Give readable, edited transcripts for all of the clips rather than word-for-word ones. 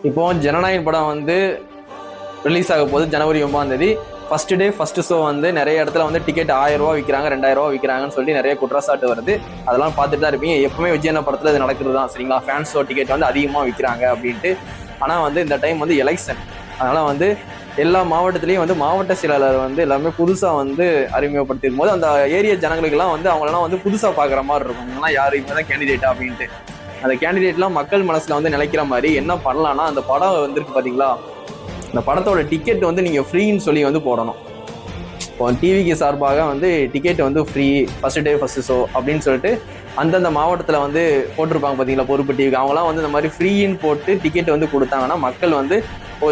இப்போ ஜனநாயகன் படம் வந்து ரிலீஸ் ஆக போகுது ஜனவரி 9 ஃபர்ஸ்ட் டே ஃபர்ஸ்ட் ஷோ வந்து நிறைய இடத்துல வந்து டிக்கெட் 1000 ரூபா விற்கிறாங்க 2000 ரூபா விற்கிறாங்கன்னு சொல்லி நிறைய குற்றச்சாட்டு வருது. அதெல்லாம் பார்த்துட்டு தான் இருப்பீங்க. எப்பவுமே விஜயண்ணா படத்தில் இது நடக்கிறது தான் சரிங்களா. ஃபேன்ஸ் ஷோ டிக்கெட் வந்து அதிகமாக விற்கிறாங்க அப்படின்ட்டு. ஆனால் வந்து இந்த டைம் வந்து எலெக்ஷன், அதனால வந்து எல்லா மாவட்டத்திலையும் வந்து மாவட்ட செயலாளர் வந்து எல்லாமே புதுசாக வந்து அறிமுகப்படுத்திருக்கும் போது அந்த ஏரியா ஜனங்களுக்கெல்லாம் வந்து அவங்களெல்லாம் வந்து புதுசாக பார்க்குற மாதிரி இருக்கும். இவங்கெல்லாம் யார், இவங்க தான் கேண்டிடேட்டா அப்படின்ட்டு. அந்த கேண்டிடேட்லாம் மக்கள் மனசில் வந்து நிலைக்கிற மாதிரி என்ன பண்ணலாம்னா, அந்த படம் வந்துருக்கு பார்த்தீங்களா, அந்த படத்தோட டிக்கெட் வந்து நீங்கள் ஃப்ரீன்னு சொல்லி வந்து போடணும். இப்போ டிவிக்கு சார்பாக வந்து டிக்கெட் வந்து free first day first show அப்படின்னு சொல்லிட்டு அந்தந்த மாவட்டத்தில் வந்து போட்டிருப்பாங்க பார்த்தீங்களா பொறுப்பு டிவிக்கு. அவங்களாம் வந்து இந்த மாதிரி ஃப்ரீன்னு போட்டு டிக்கெட் வந்து கொடுத்தாங்கன்னா மக்கள் வந்து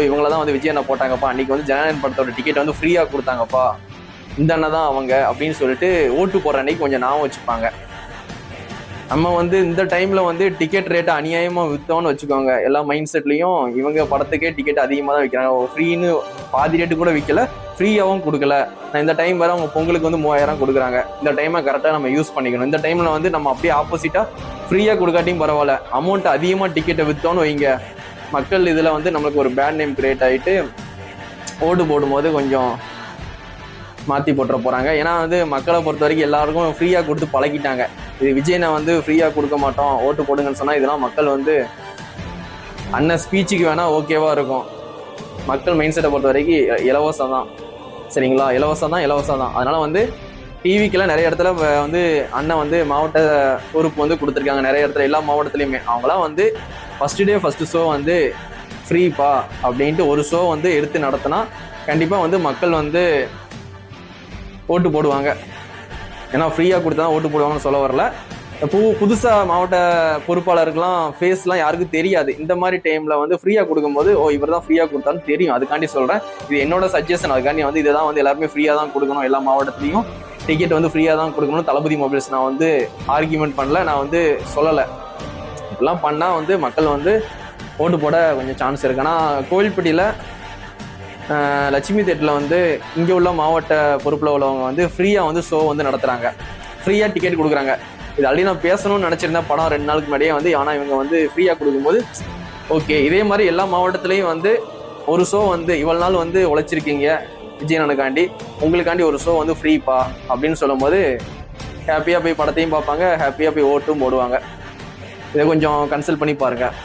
இவங்கள தான் வந்து விஜய் அண்ணா போட்டாங்கப்பா, அன்றைக்கி வந்து ஜனநாயகன் படத்தோட டிக்கெட் வந்து ஃப்ரீயாக கொடுத்தாங்கப்பா, இந்த அண்ணா தான் அவங்க அப்படின்னு சொல்லிட்டு ஓட்டு போடுற அன்னைக்கு கொஞ்சம் ஞாபகம் வச்சுப்பாங்க. நம்ம வந்து இந்த டைம்ல வந்து டிக்கெட் ரேட்டை அநியாயமா விற்றோம்னு வச்சுக்கோங்க. எல்லா மைண்ட் செட்லையும் இவங்க படத்துக்கே டிக்கெட் அதிகமாக தான் விற்கிறாங்க. ஃப்ரீன்னு பாதி ரேட்டு கூட விற்கல, ஃப்ரீயாகவும் கொடுக்கல. நான் இந்த டைம் வேற அவங்க பொங்கலுக்கு வந்து 3000 கொடுக்குறாங்க. இந்த டைமை கரெக்டாக நம்ம யூஸ் பண்ணிக்கணும். இந்த டைம்ல வந்து நம்ம அப்படியே ஆப்போசிட்டா ஃப்ரீயாக கொடுக்காட்டியும் பரவாயில்ல, அமௌண்ட் அதிகமாக டிக்கெட்டை விற்றோன்னு வைங்க, மக்கள் இதில் வந்து நம்மளுக்கு ஒரு பேட் நேம் கிரியேட் ஆகிட்டு ஓட்டு போடும்போது கொஞ்சம் மாற்றி போட்டுற போகிறாங்க. ஏன்னா வந்து மக்களை பொறுத்த வரைக்கும் எல்லாருக்கும் ஃப்ரீயாக கொடுத்து பழகிட்டாங்க. இது விஜயனை வந்து ஃப்ரீயாக கொடுக்க மாட்டோம் ஓட்டு போடுங்கன்னு சொன்னால் இதெல்லாம் மக்கள் வந்து அண்ணன் ஸ்பீச்சுக்கு வேணால் ஓகேவாக இருக்கும். மக்கள் மைண்ட் செட்டை பொறுத்த வரைக்கும் இலவசம் தான் சரிங்களா. இலவசம் தான். அதனால் வந்து டிவிக்கெல்லாம் நிறைய இடத்துல வந்து அண்ணன் வந்து மாவட்ட பொறுப்பு வந்து கொடுத்துருக்காங்க. நிறைய இடத்துல எல்லா மாவட்டத்துலையுமே அவங்களாம் வந்து ஃபர்ஸ்ட் டே ஃபர்ஸ்ட் ஷோ வந்து ஃப்ரீப்பா அப்படின்ட்டு ஒரு ஷோ வந்து எடுத்து நடத்தினா கண்டிப்பாக வந்து மக்கள் வந்து ஓட்டு போடுவாங்க. ஏன்னா ஃப்ரீயாக கொடுத்தா தான் ஓட்டு போடுவாங்கன்னு சொல்ல வரல. புதுசாக மாவட்ட பொறுப்பாளருக்கெல்லாம் ஃபேஸ்லாம் யாருக்கும் தெரியாது. இந்த மாதிரி டைமில் வந்து ஃப்ரீயாக கொடுக்கும்போது இவர் தான் ஃப்ரீயாக கொடுத்தாலும் தெரியும். அதுக்காண்டி சொல்கிறேன், இது என்னோட சஜஷன். அதுக்காண்டி வந்து இதை தான் வந்து எல்லாருமே ஃப்ரீயாக தான் கொடுக்கணும், எல்லா மாவட்டத்துலையும் டிக்கெட் வந்து ஃப்ரீயாக தான் கொடுக்கணும். தளபதி மொபைல்ஸ் நான் வந்து ஆர்கியூமெண்ட் பண்ணல, நான் வந்து சொல்லலை. இப்படிலாம் பண்ணால் வந்து மக்கள் வந்து ஓட்டு போட கொஞ்சம் சான்ஸ் இருக்கு. ஆனால் கோவில்பட்டியில் லட்சுமி தேட்டரில் வந்து இங்கே உள்ள மாவட்ட பொறுப்பில் உள்ளவங்க வந்து ஃப்ரீயாக வந்து ஷோ வந்து நடத்துகிறாங்க, ஃப்ரீயாக டிக்கெட் கொடுக்குறாங்க. இது ஆல்ரெடி நான் பேசணும்னு நினச்சிருந்தேன் படம் 2 நாளுக்கு முன்னாடியே வந்து. ஆனால் இவங்க வந்து ஃப்ரீயாக கொடுக்கும்போது ஓகே, இதே மாதிரி எல்லா மாவட்டத்துலேயும் வந்து ஒரு ஷோ வந்து இவ்வளோ நாள் வந்து உழைச்சிருக்கீங்க விஜயனுக்காண்டி, உங்களுக்காண்டி ஒரு ஷோ வந்து ஃப்ரீப்பா அப்படின்னு சொல்லும்போது ஹாப்பியாக போய் படத்தையும் பார்ப்பாங்க, ஹாப்பியாக போய் ஓட்டும் போடுவாங்க. இதை கொஞ்சம் கன்சல்ட் பண்ணி பாருங்கள்.